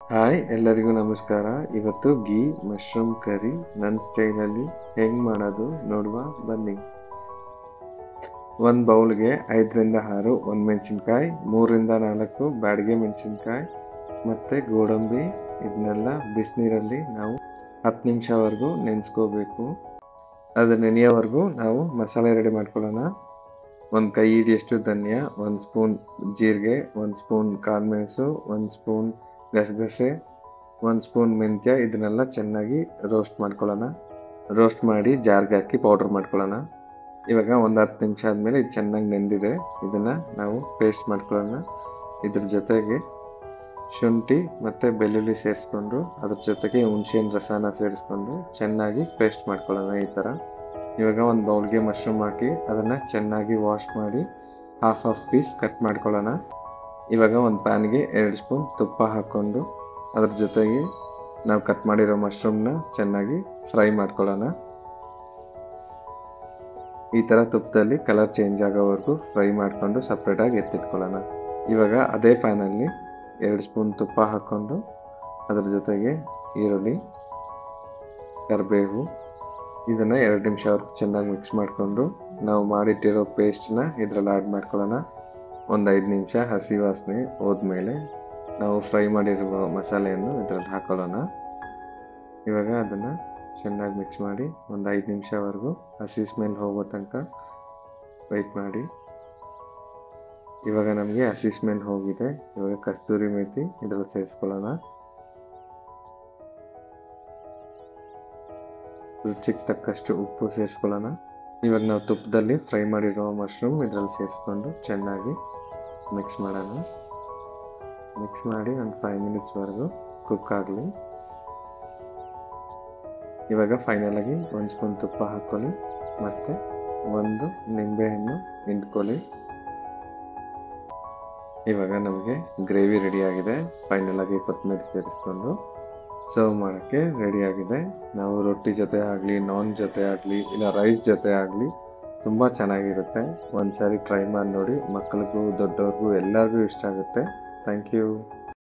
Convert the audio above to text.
Hi ಎಲ್ಲರಿಗೂ ನಮಸ್ಕಾರ. ಇವತ್ತು ಗೀ ಮಶ್ರೂಮ್ ಕರಿ ನನ್ನ ಸ್ಟೈಲಲ್ಲಿ ಹೆಂಗ್ ಮಾಡೋದು ನೋಡುವ ಬನ್ನಿ. ಒಂದು ಬೌಲ್ಗೆ 5ರಿಂದ 6 ಒಣಮೆಣಸಿನ್ಕಾಯಿ, 3ರಿಂದ 4 ಬ್ಯಾಡಗೆ ಮೆಣಸಿನ್ಕಾಯಿ ಮತ್ತು ಗೋಡಂಬಿ ಇದನ್ನೆಲ್ಲ ಬಿಸಿನೀರಲ್ಲಿ ನಾವು 10 ನಿಮಿಷವರೆಗೂ ನೆನೆಸ್ಕೋಬೇಕು. ಅದು ನೆನೆಯೋವರೆಗೂ ನಾವು ಮಸಾಲೆ ರೆಡಿ ಮಾಡ್ಕೊಳ್ಳೋಣ. ಒಂದು ಕೈ ಹಿಡಿಯಷ್ಟು ಧನಿಯಾ, 1 ಸ್ಪೂನ್ ಜೀರಿಗೆ, 1 ಸ್ಪೂನ್ ಕಾಳುಮೆಣಸು, 1 ಸ್ಪೂನ್ ಗಸಗಸೆ, 1 ಸ್ಪೂನ್ ಮೆಂತ್ಯ ಇದನ್ನೆಲ್ಲ ಚೆನ್ನಾಗಿ ರೋಸ್ಟ್ ಮಾಡ್ಕೊಳ್ಳೋಣ. ರೋಸ್ಟ್ ಮಾಡಿ ಜಾರ್ಗೆ ಹಾಕಿ ಪೌಡ್ರ್ ಮಾಡ್ಕೊಳ್ಳೋಣ. ಇವಾಗ ಒಂದು 10 ನಿಮಿಷ ಆದಮೇಲೆ ಇದು ಚೆನ್ನಾಗಿ ನೆಂದಿದೆ. ಇದನ್ನು ನಾವು ಪೇಸ್ಟ್ ಮಾಡ್ಕೊಳ್ಳೋಣ. ಇದ್ರ ಜೊತೆಗೆ ಶುಂಠಿ ಮತ್ತು ಬೆಳ್ಳುಳ್ಳಿ ಸೇರಿಸ್ಕೊಂಡು ಅದ್ರ ಜೊತೆಗೆ ಹುಣಸೆಹಣ್ಣು ರಸನ ಸೇರಿಸ್ಕೊಂಡು ಚೆನ್ನಾಗಿ ಪೇಸ್ಟ್ ಮಾಡ್ಕೊಳ್ಳೋಣ ಈ ಥರ. ಇವಾಗ ಒಂದು ಬೌಲ್ಗೆ ಮಶ್ರೂಮ್ ಹಾಕಿ ಅದನ್ನು ಚೆನ್ನಾಗಿ ವಾಶ್ ಮಾಡಿ ಹಾಫ್ ಪೀಸ್ ಕಟ್ ಮಾಡ್ಕೊಳ್ಳೋಣ. ಇವಾಗ ಒಂದು ಪ್ಯಾನ್ಗೆ 2 ಸ್ಪೂನ್ ತುಪ್ಪ ಹಾಕ್ಕೊಂಡು ಅದ್ರ ಜೊತೆಗೆ ನಾವು ಕಟ್ ಮಾಡಿರೋ ಮಶ್ರೂಮ್ನ ಚೆನ್ನಾಗಿ ಫ್ರೈ ಮಾಡ್ಕೊಳ್ಳೋಣ. ಈ ಥರ ತುಪ್ಪದಲ್ಲಿ ಕಲರ್ ಚೇಂಜ್ ಆಗೋವರೆಗೂ ಫ್ರೈ ಮಾಡಿಕೊಂಡು ಸಪ್ರೇಟಾಗಿ ಎತ್ತಿಟ್ಕೊಳ್ಳೋಣ. ಇವಾಗ ಅದೇ ಪ್ಯಾನಲ್ಲಿ 2 ಸ್ಪೂನ್ ತುಪ್ಪ ಹಾಕ್ಕೊಂಡು ಅದ್ರ ಜೊತೆಗೆ ಈರುಳ್ಳಿ, ಕರಿಬೇವು ಇದನ್ನು 2 ನಿಮಿಷವರೆಗೂ ಚೆನ್ನಾಗಿ ಮಿಕ್ಸ್ ಮಾಡಿಕೊಂಡು ನಾವು ಮಾಡಿಟ್ಟಿರೋ ಪೇಸ್ಟನ್ನ ಇದರಲ್ಲಿ ಆ್ಯಡ್ ಮಾಡ್ಕೊಳ್ಳೋಣ. ಒಂದು 5 ನಿಮಿಷ ಹಸಿ ವಾಸನೆ ಹೋದ್ಮೇಲೆ ನಾವು ಫ್ರೈ ಮಾಡಿರುವ ಮಸಾಲೆಯನ್ನು ಇದರಲ್ಲಿ ಹಾಕೊಳ್ಳೋಣ. ಇವಾಗ ಅದನ್ನು ಚೆನ್ನಾಗಿ ಮಿಕ್ಸ್ ಮಾಡಿ ಒಂದು 5 ನಿಮಿಷವರೆಗೂ ಹಸಿ ಸ್ಮೆಲ್ ಹೋಗೋ ತನಕ ವೆಯ್ಟ್ ಮಾಡಿ. ಇವಾಗ ನಮಗೆ ಹಸಿ ಸ್ಮೆಲ್ ಹೋಗಿದೆ. ಇವಾಗ ಕಸ್ತೂರಿ ಮೇಥಿ ಇದರಲ್ಲಿ ಸೇರಿಸ್ಕೊಳ್ಳೋಣ. ರುಚಿಗೆ ತಕ್ಕಷ್ಟು ಉಪ್ಪು ಸೇರಿಸ್ಕೊಳ್ಳೋಣ. ಇವಾಗ ನಾವು ತುಪ್ಪದಲ್ಲಿ ಫ್ರೈ ಮಾಡಿರೋ ಮಶ್ರೂಮ್ ಇದರಲ್ಲಿ ಸೇರಿಸ್ಕೊಂಡು ಚೆನ್ನಾಗಿ ಮಿಕ್ಸ್ ಮಾಡೋಣ. ಮಿಕ್ಸ್ ಮಾಡಿ ಒಂದು 5 ಮಿನಿಟ್ಸ್ವರೆಗೂ ಕುಕ್ ಆಗಲಿ. ಇವಾಗ ಫೈನಲಾಗಿ 1 ಸ್ಪೂನ್ ತುಪ್ಪ ಹಾಕ್ಕೊಳ್ಳಿ ಮತ್ತು 1 ನಿಂಬೆಹಣ್ಣು ಹಿಂಡ್ಕೊಳ್ಳಿ. ಇವಾಗ ನಮಗೆ ಗ್ರೇವಿ ರೆಡಿಯಾಗಿದೆ. ಫೈನಲಾಗಿ ಕೊತ್ತಂಬರಿ ಸೇರಿಸ್ಕೊಂಡು ಸರ್ವ್ ಮಾಡೋಕ್ಕೆ ರೆಡಿಯಾಗಿದೆ. ನಾವು ರೊಟ್ಟಿ ಜೊತೆ ಆಗಲಿ, ನಾನ್ ಜೊತೆ ಆಗಲಿ, ಇಲ್ಲ ರೈಸ್ ಜೊತೆ ಆಗಲಿ ತುಂಬ ಚೆನ್ನಾಗಿರುತ್ತೆ. ಒಂದು ಸಾರಿ ಟ್ರೈ ಮಾಡಿ ನೋಡಿ. ಮಕ್ಕಳಿಗೂ ದೊಡ್ಡವ್ರಿಗೂ ಎಲ್ಲರಿಗೂ ಇಷ್ಟ ಆಗುತ್ತೆ. Thank you.